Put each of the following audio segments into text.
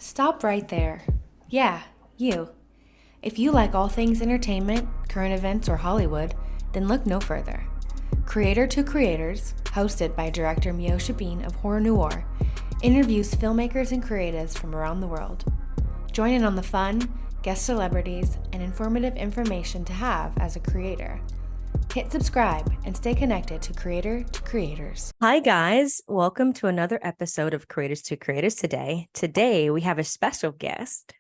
Stop right there. Yeah, you. If you like all things entertainment, current events, or Hollywood, then look no further. Creator to Creators, hosted by director Meosha of Horror Noir, interviews filmmakers and creatives from around the world. Join in on the fun, guest celebrities, and informative information to have as a creator. Hit subscribe and stay connected to Creator to Creators. Hi, guys. Welcome to another episode of Creators to Creators today. Today, we have a special guest.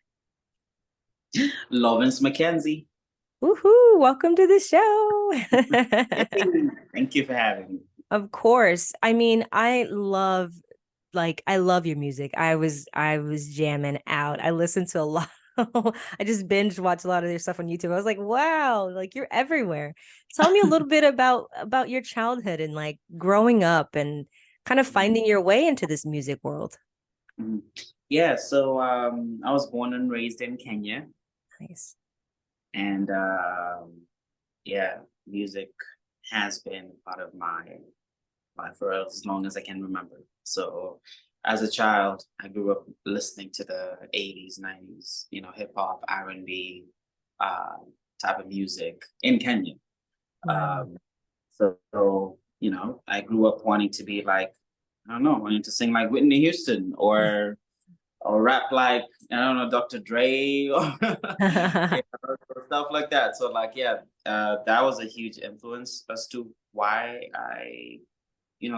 Lovince Mckenzie. Woohoo! Welcome to the show. Thank you for having me. Of course. I mean, I love your music. I was jamming out. I listened to a lot. I just binge watched a lot of your stuff on YouTube. I was like, wow, like you're everywhere. Tell me a little bit about your childhood and like growing up and kind of finding your way into this music world. Mhm. Yeah, so I was born and raised in Kenya, Nice. and yeah, music has been part of my life for as long as I can remember. So as a child, I grew up listening to the 80s, 90s, hip hop, R&B uh, type of music in Kenya. Wow. Um, so, I grew up wanting to be like, I don't know, wanting to sing like Whitney Houston or rap like, I don't know, Dr. Dre or, or stuff like that. So like, yeah, that was a huge influence as to why I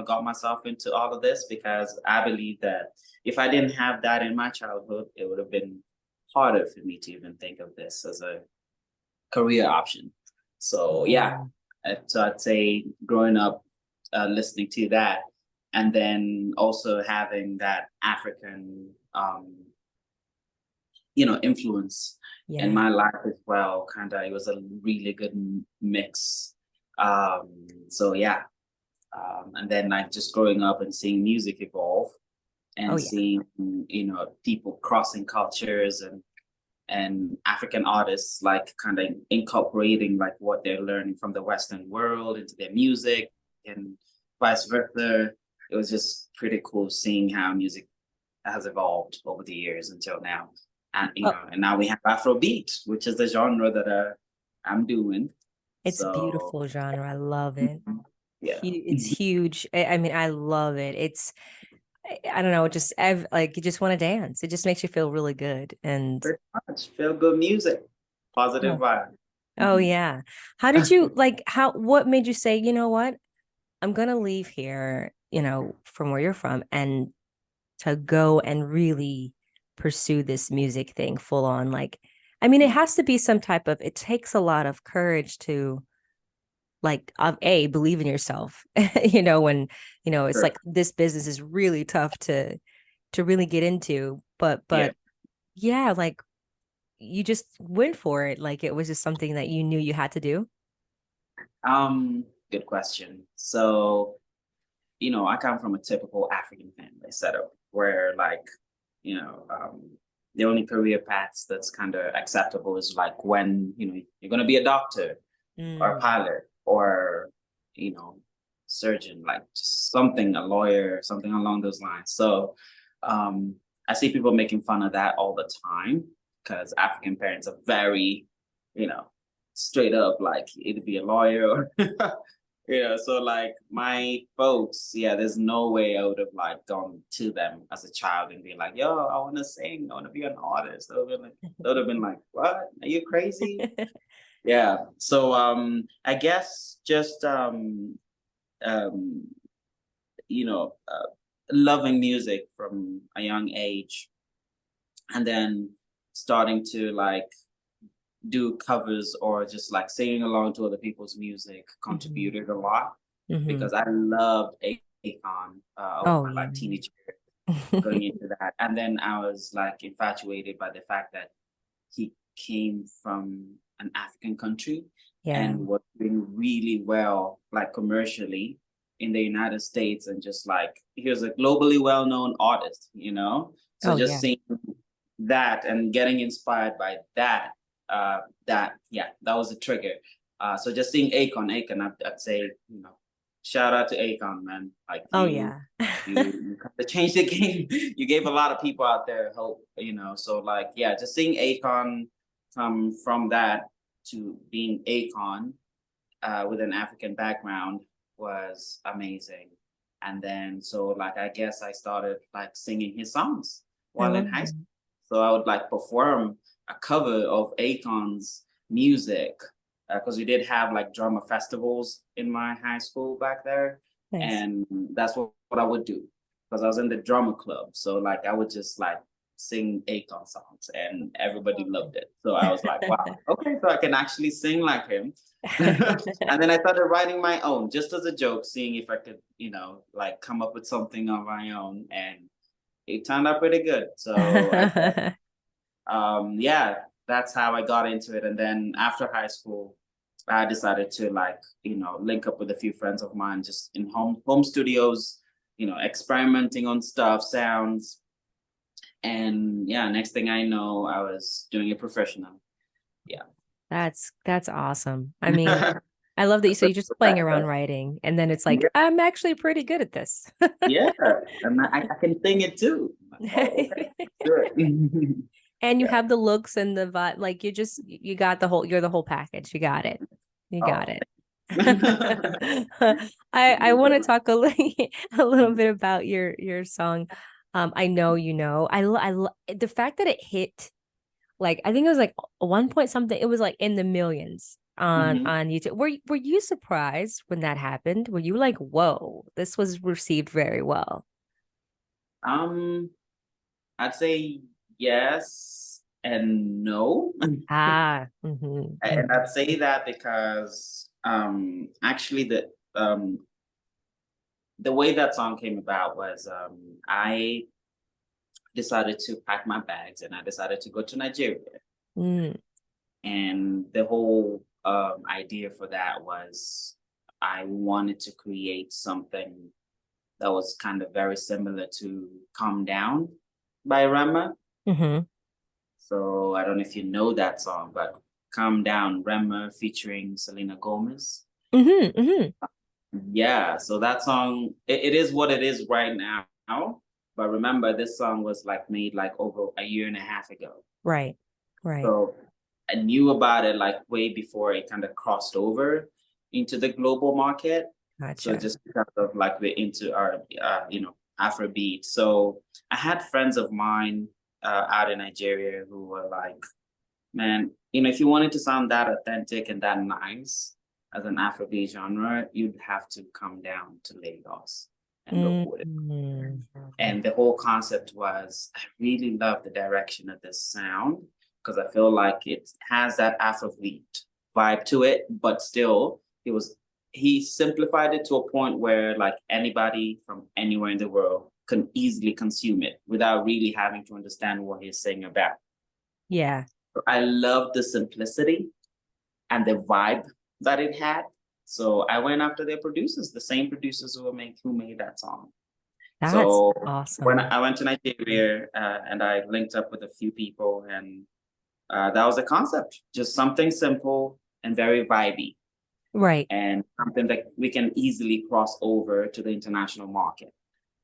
got myself into all of this, because I believe that if I didn't have that in my childhood, it would have been harder for me to even think of this as a career option. So yeah, Yeah. so I'd say growing up listening to that, and then also having that African influence in Yeah. my life as well. Kind of, it was a really good mix. So yeah, and then like just growing up and seeing music evolve Oh and yeah. seeing people crossing cultures and African artists like kind of incorporating like what they're learning from the Western world into their music and vice versa. It was just pretty cool seeing how music has evolved over the years until now. And Oh, and now we have Afro Beat, which is the genre that I'm doing. it's a So beautiful genre. I love it. yeah. It's huge. I mean, I love it. I don't know, just like you just want to dance. It just makes you feel really good. And Pretty much feel good music, positive oh, vibe. oh yeah. How did you like what made you say, you know what? I'm gonna leave here, from where you're from and to go and really pursue this music thing full on. Like, I mean, it has to be some type of it takes a lot of courage to like believe in yourself, when it's Sure. like this business is really tough to really get into. But Yeah. yeah, like you just went for it. Like it was just something that you knew you had to do. Good question. So, I come from a typical African family setup where like, you know, um, the only career paths that's kind of acceptable is like when, you're gonna be a doctor or a Mm. pilot or, you know, surgeon, like just something, a lawyer, something along those lines. So um I see people making fun of that all the time because African parents are very, you know, straight up like either be a lawyer or so like my folks, yeah, there's no way I would have like gone to them as a child and be like, yo, I wanna sing, I wanna be an artist. They would have been like, what? Are you crazy? Yeah. So I guess just um you know uh, loving music from a young age, and then starting to like do covers or just like singing along to other people's music Hmm. contributed a lot, Hmm. because I loved Akon over Oh my yeah. like teenage years going into that. And then I was like infatuated by the fact that he came from an African country Yeah. and was doing really well, like commercially in the United States, and just like he was a globally well-known artist. So Oh just yeah. seeing that and getting inspired by that, that was a trigger. So just seeing Akon, I'd say, shout out to Akon, man. Like Oh yeah. you kind of changed the game. You gave a lot of people out there hope, you know. So like, yeah, just seeing Akon come from that to being Akon with an African background was amazing. And then so like I guess I started like singing his songs I while in love high that. school. So I would like perform a cover of Akon's music because we did have like drama festivals in my high school back there, Nice. and that's what I would do because I was in the drama club. So like I would just like sing Akon songs, and everybody loved it. So I was like, wow, okay, so I can actually sing like him. And then I started writing my own just as a joke, seeing if I could, you know, like come up with something on my own, and it turned out pretty good. So I yeah, that's how I got into it. And then after high school, I decided to like, you know, link up with a few friends of mine just in home studios, you know, experimenting on stuff, sounds. And yeah, next thing I know, I was doing it professionally. Yeah. That's awesome. I mean, I love that you so you're just playing around writing, and then it's like, Yeah, I'm actually pretty good at this. yeah. And I can sing it too. Like, oh, okay. Good. And you Yeah. have the looks and the vibe, like you got the whole, you're the whole package. You got it. You got Oh. it. I want to talk a little bit about your song. I know you know. The fact that it hit, like I think it was like 1 point something. It was like in the millions Mhm. on YouTube. Were you surprised when that happened? Were you like, whoa, this was received very well? Um, I'd say yes and no. Ah, And I'd say that because actually the way that song came about was I decided to pack my bags and I decided to go to Nigeria. mm, And the whole idea for that was I wanted to create something that was kind of very similar to Calm Down by Rema. mm-hmm, So I don't know if you know that song, but Calm Down, Rema featuring Selena Gomez. mm-hmm, mm-hmm. Yeah, so that song, it is what it is right now. But remember, this song was like made like over a year and a half ago. Right, right. So I knew about it like way before it kind of crossed over into the global market. So Gotcha. just because of like we're into our, you know, Afro beat. So I had friends of mine out in Nigeria who were like, man, you know, if you wanted to sound that authentic and that nice as an Afrobeat genre, you'd have to come down to Lagos and record it. Mm-hmm. And the whole concept was, I really love the direction of this sound because I feel like it has that Afrobeat vibe to it, but still, he simplified it to a point where like anybody from anywhere in the world can easily consume it without really having to understand what he's saying about. Yeah. I love the simplicity and the vibe that it had. So I went after their producers, the same producers who made that song. That's So when awesome. I went to Nigeria and I linked up with a few people, and that was the concept, just something simple and very vibey, Right. and something that we can easily cross over to the international market.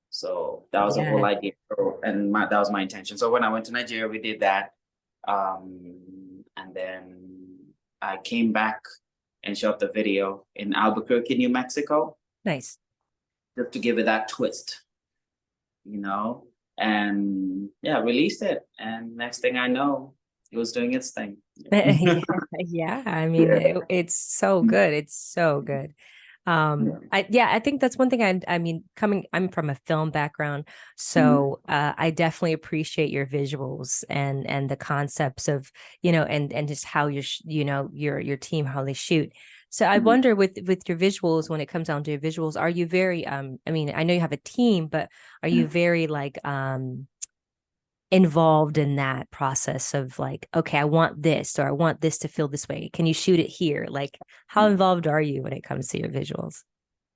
So that was the whole Yeah. idea, and that was my intention. So when I went to Nigeria, we did that, and then I came back and shot the video in Albuquerque, New Mexico, Nice. just to give it that twist, you know, and yeah, released it. And next thing I know, it was doing its thing. Yeah, yeah. I mean, Yeah. it's so good. It's so good. I think that's one thing I mean, I'm from a film background, Mhm. so I definitely appreciate your visuals and the concepts of, and just how your team, how they shoot. So I Mhm. wonder with your visuals, when it comes down to your visuals, are you very I mean, I know you have a team, but are you very like involved in that process of like, okay, I want this or I want this to feel this way. Can you shoot it here? Like, how involved are you when it comes to your visuals?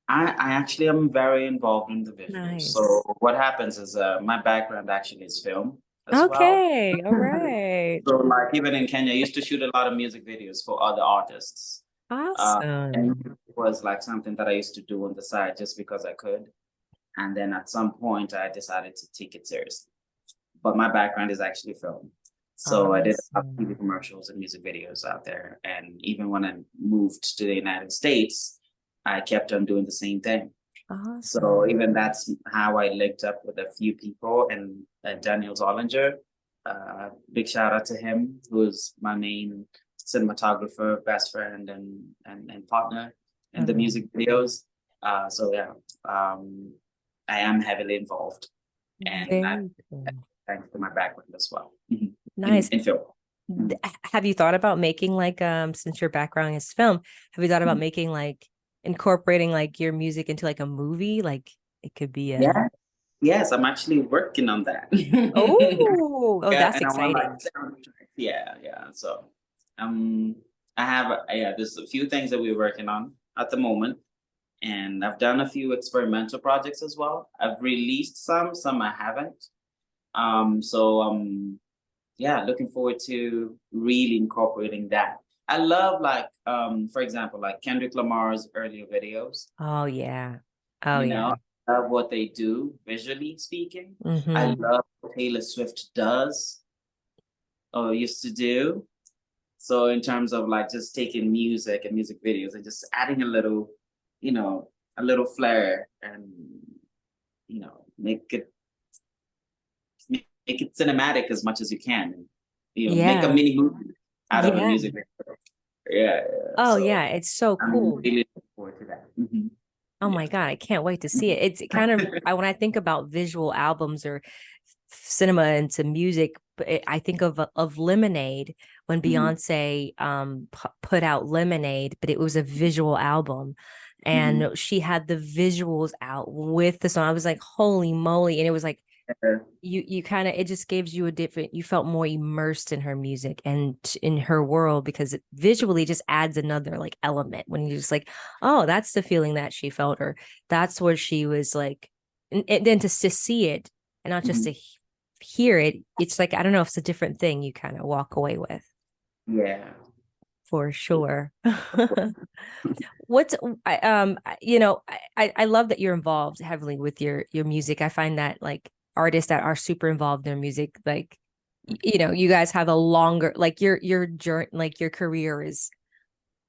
I actually am very involved in the visuals. So Nice. what happens is my background actually is film as well. Okay. All right. So like even in Kenya, I used to shoot a lot of music videos for other artists. And Awesome. was like something that I used to do on the side just because I could. And then at some point, I decided to take it seriously. But my background is actually film. So I did a lot of TV Awesome. commercials and music videos out there. And even when I moved to the United States, I kept on doing the same thing. So Awesome. even that's how I linked up with a few people. And Daniel Zollinger, big shout out to him, who's my main cinematographer, best friend, and partner in the music videos. So yeah, I am heavily involved, and I, Very cool. thanks to my background as well Nice. in film. Have you thought about making like since your background is film, have you thought about making like incorporating like your music into like a movie? Like it could be a Yeah, yes, I'm actually working on that. oh, Yeah, that's and I want like exciting. soundtrack. Yeah. So I have there's a few things that we're working on at the moment. And I've done a few experimental projects as well. I've released some I haven't. So yeah, looking forward to really incorporating that. I love like for example, like Kendrick Lamar's earlier videos, Oh yeah. Oh you yeah. know, I love what they do visually speaking. I Mm-hmm. love what Taylor Swift does or used to do. So in terms of like just taking music and music videos and just adding a little, a little flair and make it cinematic as much as you can. And, make a Yeah. mini movie out of a Yeah. music video. Yeah. Oh So yeah, it's so I'm cool. really looking forward to that. Oh Yeah. my God, I can't wait to see it. It's kind of when I think about visual albums or cinema into music, I think of Lemonade when Mhm, Beyonce put out Lemonade, but it was a visual album. mhm. And she had the visuals out with the song. I was like, holy moly. And it was like Yeah. you kind of, it just gives you a different, you felt more immersed in her music and in her world because it visually just adds another like element when you're just like, oh, that's the feeling that she felt, or that's where she was like, and then to see it and not just Mhm. to hear it, it's like, I don't know if it's a different thing you kind of walk away with Yeah. for sure. Of course. What's I love that you're involved heavily with your music. I find that like artists that are super involved in their music, like you guys have a longer like your journey, like your career is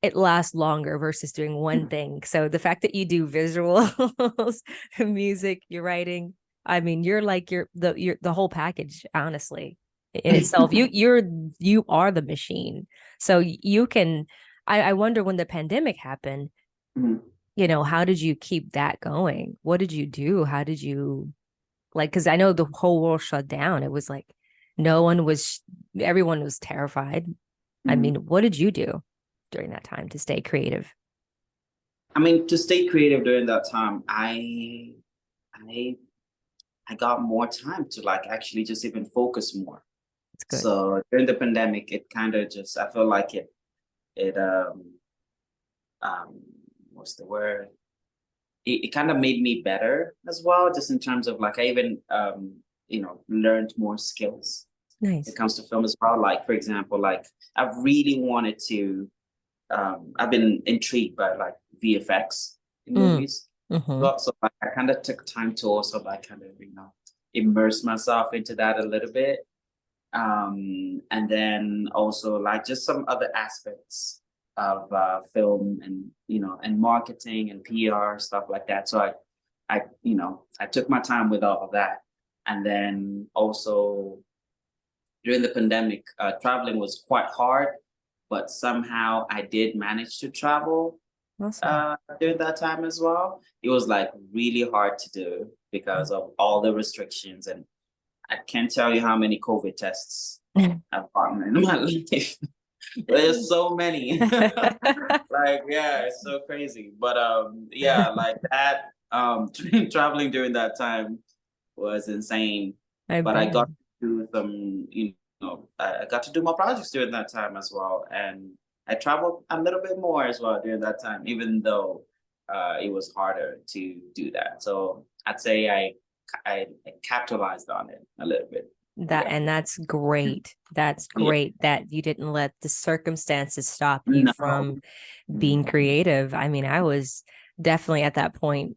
it lasts longer versus doing one thing. So the fact that you do visuals, music, you're writing, I mean, you're the whole package, honestly, in itself. You are the machine. So you can I wonder when the pandemic happened, Mhm. how did you keep that going? What did you do? How did you like, because I know the whole world shut down. It was like no one was, everyone was terrified. I Mhm. mean, what did you do during that time to stay creative? I mean, to stay creative during that time, I I got more time to like actually just even focus more. It's good. So during the pandemic, it kind of just I feel like it um what's the word? It kind of made me better as well, just in terms of like I even learned more skills when it Nice. comes to film as well. Like for example, like I've really wanted to I've been intrigued by like VFX in Mm. movies. Mm-hmm. So like, I kind of took time to also like kind of immerse myself into that a little bit. And then also like just some other aspects of film and and marketing and PR stuff like that. So I took my time with all of that, and then also during the pandemic, traveling was quite hard, but somehow I did manage to travel Awesome. during that time as well. It was like really hard to do because of all the restrictions, and I can't tell you how many COVID tests I've gotten in my life. There's so many. Like, yeah, it's so crazy. But yeah, like that traveling during that time was insane. I But I bet. got to do some, I got to do more projects during that time as well. And I traveled a little bit more as well during that time, even though it was harder to do that. So I'd say I capitalized on it a little bit. And that's great. That's Yeah. great that you didn't let the circumstances stop you No. from being creative. I mean, I was definitely at that point,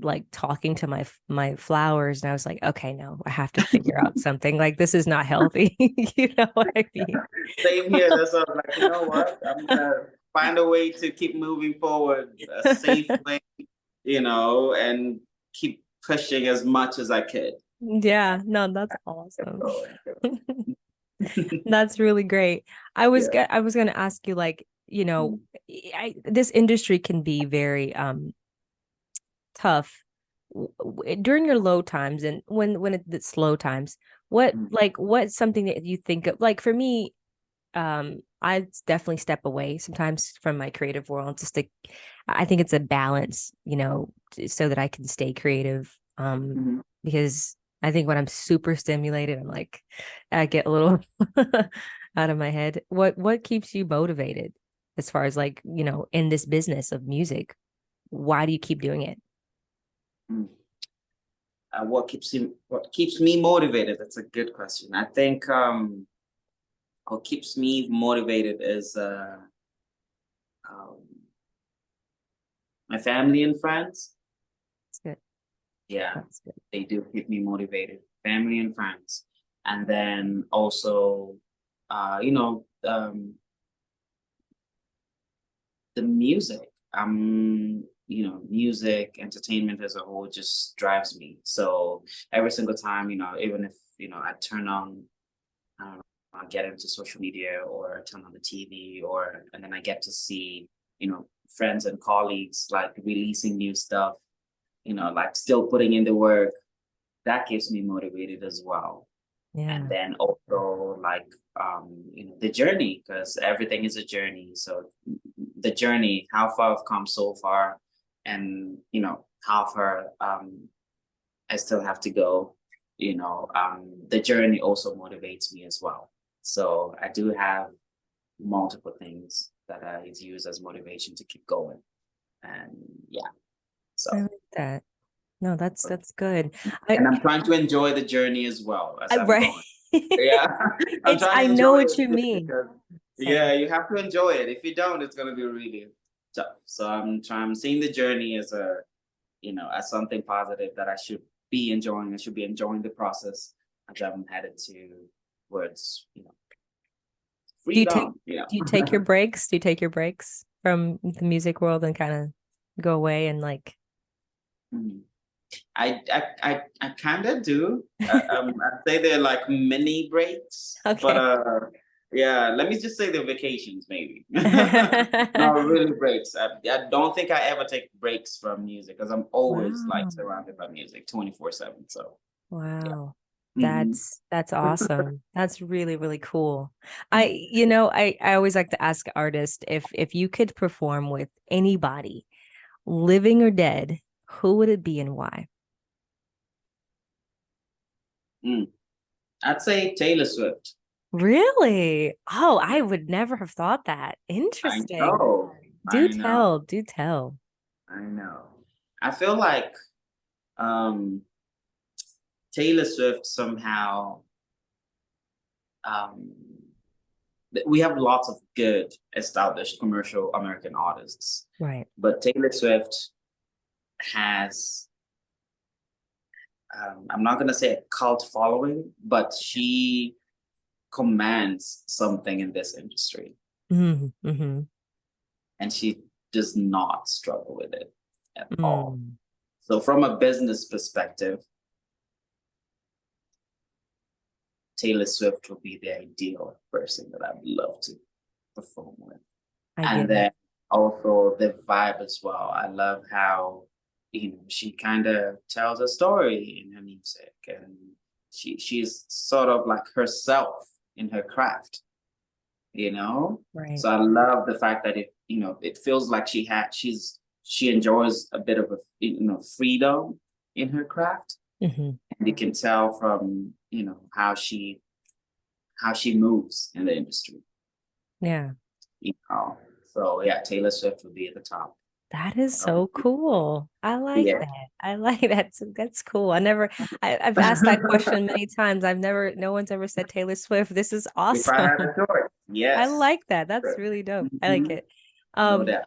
like talking to my flowers, and I was like, okay, no, I have to figure out something. Like, this is not healthy. You know what I mean? Same here. That's what I'm like, you know what? I'm gonna find a way to keep moving forward, a safe way, and keep pushing as much as I could. Yeah, no, that's awesome. So, That's really great. yeah. I was gonna ask you, like, this industry can be very tough during your low times, and when it's slow times. What's something that you think of? Like, for me, I definitely step away sometimes from my creative world. I think it's a balance, so that I can stay creative. Mhm. Because I think when I'm super stimulated, I'm like, I get a little out of my head. What keeps you motivated as far as, like, in this business of music? Why do you keep doing it? Mm. What keeps me motivated? That's a good question. I think what keeps me motivated is um, my family and friends. That's good. Yeah, That's good. they do keep me motivated. Family and friends, and then also, you know, the music. Music, entertainment as a whole just drives me. So every single time, even if I turn on, I don't know, I get into social media or turn on the TV, and then I get to see, friends and colleagues like releasing new stuff, like still putting in the work. That keeps me motivated as well. And Yeah. then also, like, the journey, because everything is a journey. So the journey, how far I've come so far, and how far I still have to go. The journey also motivates me as well. So I do have multiple things that I use as motivation to keep going. And yeah, so. I like that. No, that's good. I And I'm trying to enjoy the journey as well as I'm right. going. Yeah, I'm trying I to know enjoy what it you too, mean. because yeah, Same. you have to enjoy it. If you don't, it's gonna be really tough. So I'm seeing the journey as as something positive that I should be enjoying. I should be enjoying the process as I'm headed towards Do you take freedom. do you take your breaks? Do you take your breaks from the music world and kind of go away and, like, Mhm. I kind of do. I'd say they're like mini breaks, but okay. yeah. Let me just say they're vacations, maybe. Not really breaks. I don't think I ever take breaks from music because I'm always like Wow. surrounded by music 24/7. So yeah. Wow. Mhm. That's awesome. That's really, really cool. Mhm. I always like to ask artists, if you could perform with anybody, living or dead, who would it be and why? Mm. I'd say Taylor Swift. Really? Oh, I would never have thought that. I Interesting. know. Do I know. tell, do tell. I know. I feel like um Taylor Swift somehow um we have lots of good established commercial American artists, Right. but Taylor Swift has I'm not gonna say a cult following, but she commands something in this industry, Mm-hmm. and she does not struggle with it at all. Mm. So from a business perspective, Taylor Swift would be the ideal person that I would love to perform with. I And get it. then also the vibe as well. I love how she kind of tells a story in her music, and she's sort of like herself in her craft, you know. Right. So I love the fact that it feels like she enjoys a bit of a freedom in her craft, Hmm. and you can tell from how she moves in the industry. Yeah. You know. So yeah, Taylor Swift would be at the top. That is Um, so cool. I like yeah. that. I like that. That's cool. I've asked that question many times. No one's ever said Taylor Swift. This is If I had awesome. a choice, I yes. like that. That's really dope. I like Mhm. it. No Um, doubt.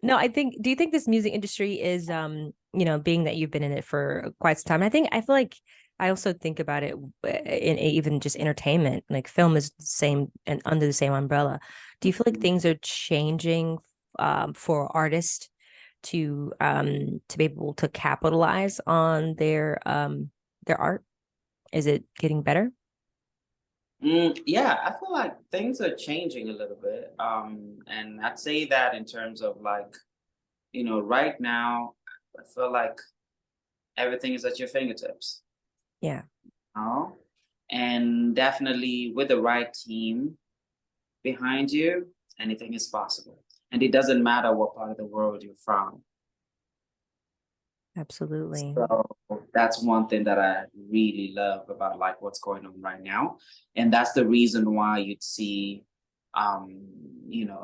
no, do you think this music industry is, being that you've been in it for quite some time? I feel like I also think about it in even just entertainment, like film is the same and under the same umbrella. Do you feel like things are changing for artists to be able to capitalize on their art? Is it getting better? Yeah, I feel like things are changing a little bit. And I'd say that in terms of like, right now, I feel like everything is at your fingertips. Yeah, Oh, and definitely with the right team behind you, anything is possible. And it doesn't matter what part of the world you're from. absolutely. So that's one thing that I really love about like what's going on right now. And that's the reason why you'd see um,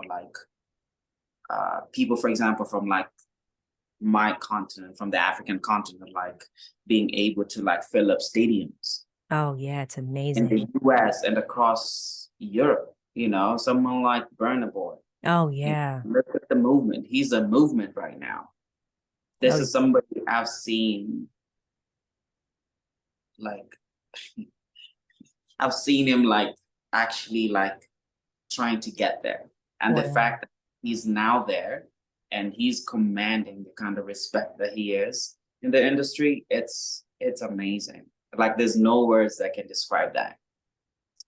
like people, for example, from like my continent, from the African continent, like being able to like fill up stadiums Oh yeah, it's in the amazing. US and across Europe, someone like Burna Boy. Oh yeah. Look at the movement. He's a movement right now. Oh This is somebody I've seen like I've seen him like actually like trying to get there. And the wow. fact that he's now there and he's commanding the kind of respect that he is in the industry, it's amazing. Like there's no words that can describe that,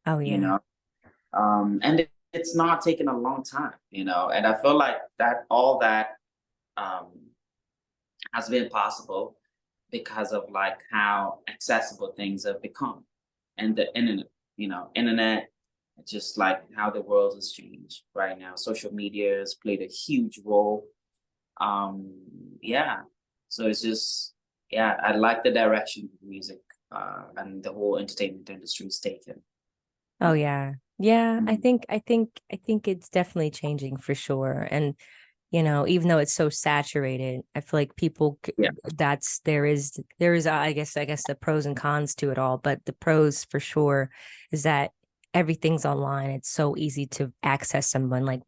Oh you yeah. know. And it's not taking a long time, and I feel like that all that um has been possible because of like how accessible things have become and the internet, internet, just like how the world has changed right now. Social media has played a huge role. Um, yeah. So it's just, yeah, I like the direction music and the whole entertainment industry is taken. Oh yeah. Yeah, I Mhm. think I think I think it's definitely changing for sure. And even though it's so saturated, I feel like Yeah. that's there is I guess the pros and cons to it all, but the pros for sure is that everything's online. It's so easy to access someone like,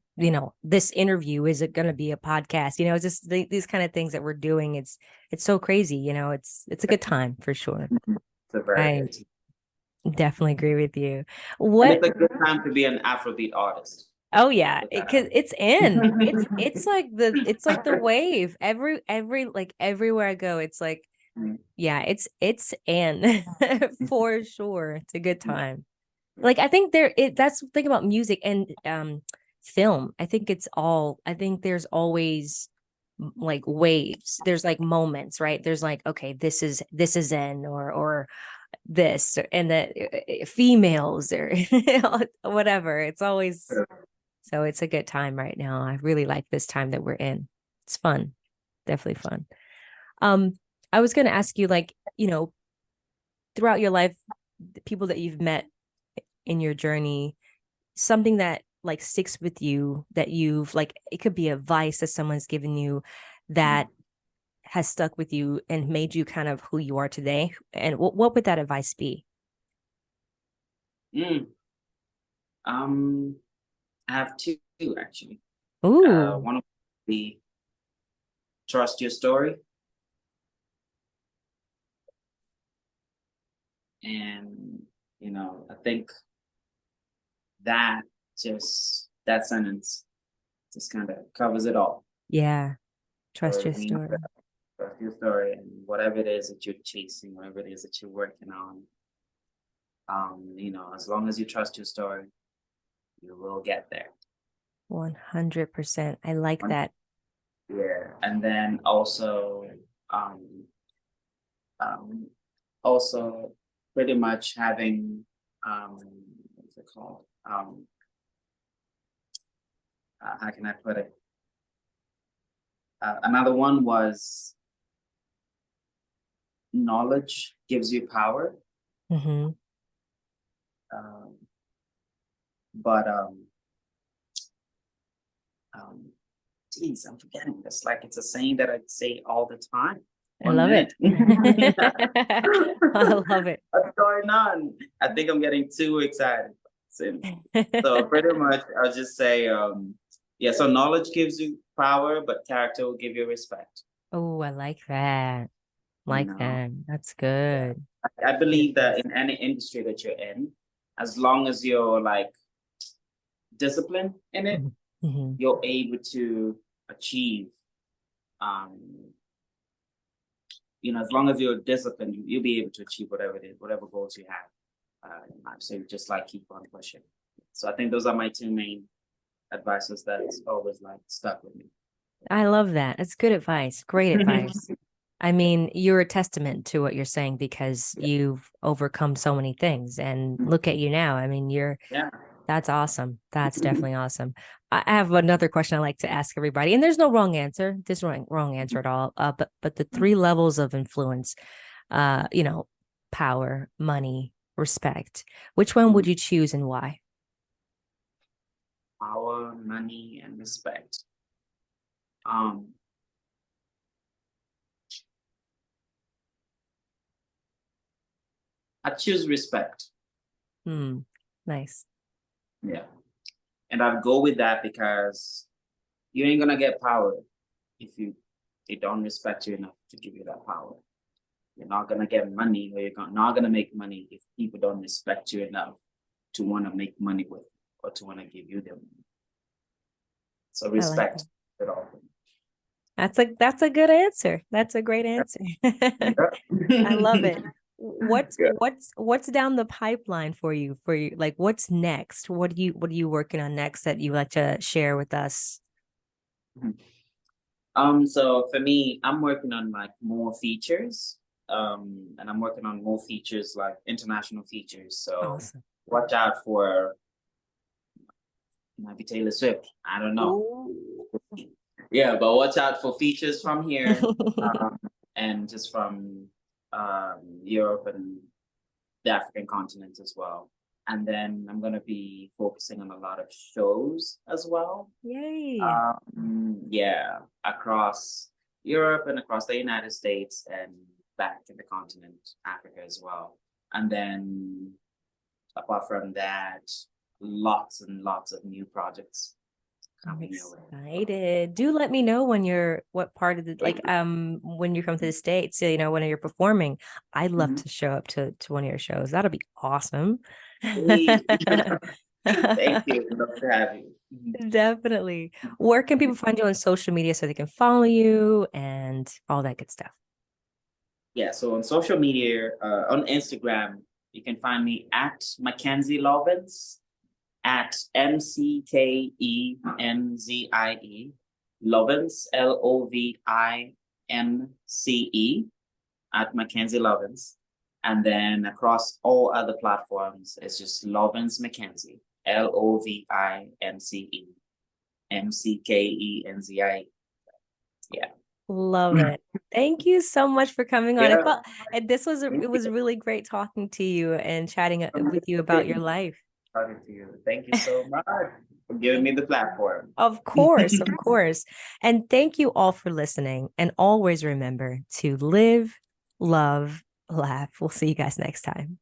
this interview is it going to be a podcast? It's just these kind of things that we're doing. It's so crazy, it's a good time for sure. Mhm. It's a very I good team. definitely agree with you. And What it's a good time to be an Afrobeat artist. Oh yeah, Put that out because it's in. It's like the wave. Every like everywhere I go, it's like, there. yeah, it's in for sure. It's a good time. Like I think that's the thing about music and film. I think there's always like waves. There's like moments, right? There's like, okay, this is in or this and that females or whatever. It's always so it's a good time right now. I really like this time that we're in. It's fun. Definitely fun. Um, I was gonna ask you, like, throughout your life, the people that you've met in your journey, something that like sticks with you that you've like it could be advice that someone's given you that has stuck with you and made you kind of who you are today. And what would that advice be? Mm. Um, I have two actually. Ooh, One of the trust your story, and I think that that sentence just kind of covers it all. yeah. Trust So your it means story. that trust your story and whatever it is that you're chasing, whatever it is that you're working on. As long as you trust your story, you will get there. 100%. I like that. Yeah, and then um, um, also pretty much having what's it called? How can I put it? Another one was knowledge gives you power, Hmm. um, but um, Jeez, I'm forgetting this. Like it's a saying that I say all the time. I 1 love it. minute. I love it. What's going on? I think I'm getting too excited. So pretty much I'll just say, yeah, so knowledge gives you power, but character will give you respect. Oh, I like that. You Like know, that. That's good. I Good believe that advice. in any industry that you're in, as long as you're like disciplined in it, Mhm. Mhm. you're able to achieve, um, as long as you're disciplined, you'll be able to achieve whatever it is, whatever goals you have. In life. So you just like keep on pushing. So I think those are my two main advices that's always like stuck with me. I love that. It's good advice. Great advice. I mean, you're a testament to what you're saying because you've overcome so many things. And look at you now. I mean, Yeah. that's awesome. That's definitely awesome. I have another question I like to ask everybody, and there's no wrong answer. There's no wrong answer at all. But the three levels of influence, you know, power, money, respect. Which one would you choose and why? Power, money, and respect. Um, I choose respect. Hmm. Nice. Yeah. And I'd go with that because you ain't gonna get power if they don't respect you enough to give you that power. You're not gonna get money, or not gonna make money if people don't respect you enough to want to make money with or to want to give you their money. So I like that. respect it all. That's a good answer. That's a great answer. I love it. Yeah. What's down the pipeline for you? Like what's next? What are you working on next that you like to share with us? So for me, I'm working on like more features. And I'm working on more features like international features. So Awesome. watch out for might be Taylor Swift. I don't know. Ooh. Yeah, but watch out for features from here, and just from Europe and the African continent as well. And then I'm gonna be focusing on a lot of shows as well. Yay. Yeah, across Europe and across the United States and back in the continent, Africa as well. And then apart from that, lots and lots of new projects I'm coming your way. excited. Do let me know what part of the when you come to the States, when you're performing. I'd love Mhm. to show up to one of your shows. That'll be awesome. Hey. Thank you. Love to have you. Definitely. Where can people find you on social media so they can follow you and all that good stuff? Yeah, so on social media, on Instagram, you can find me at Mackenzie Lovince, at Mckenzie, Lovince, Lovince, at Mackenzie Lovince. And then across all other platforms, it's just Lovince Mckenzie, Lovince, Mckenzie. Yeah. Love it. Thank you so much for coming on. Yeah. It was really great talking to you and chatting with you about your life. Talking to you. Thank you so much for giving me the platform. Of course, of course. And thank you all for listening. And always remember to live, love, laugh. We'll see you guys next time.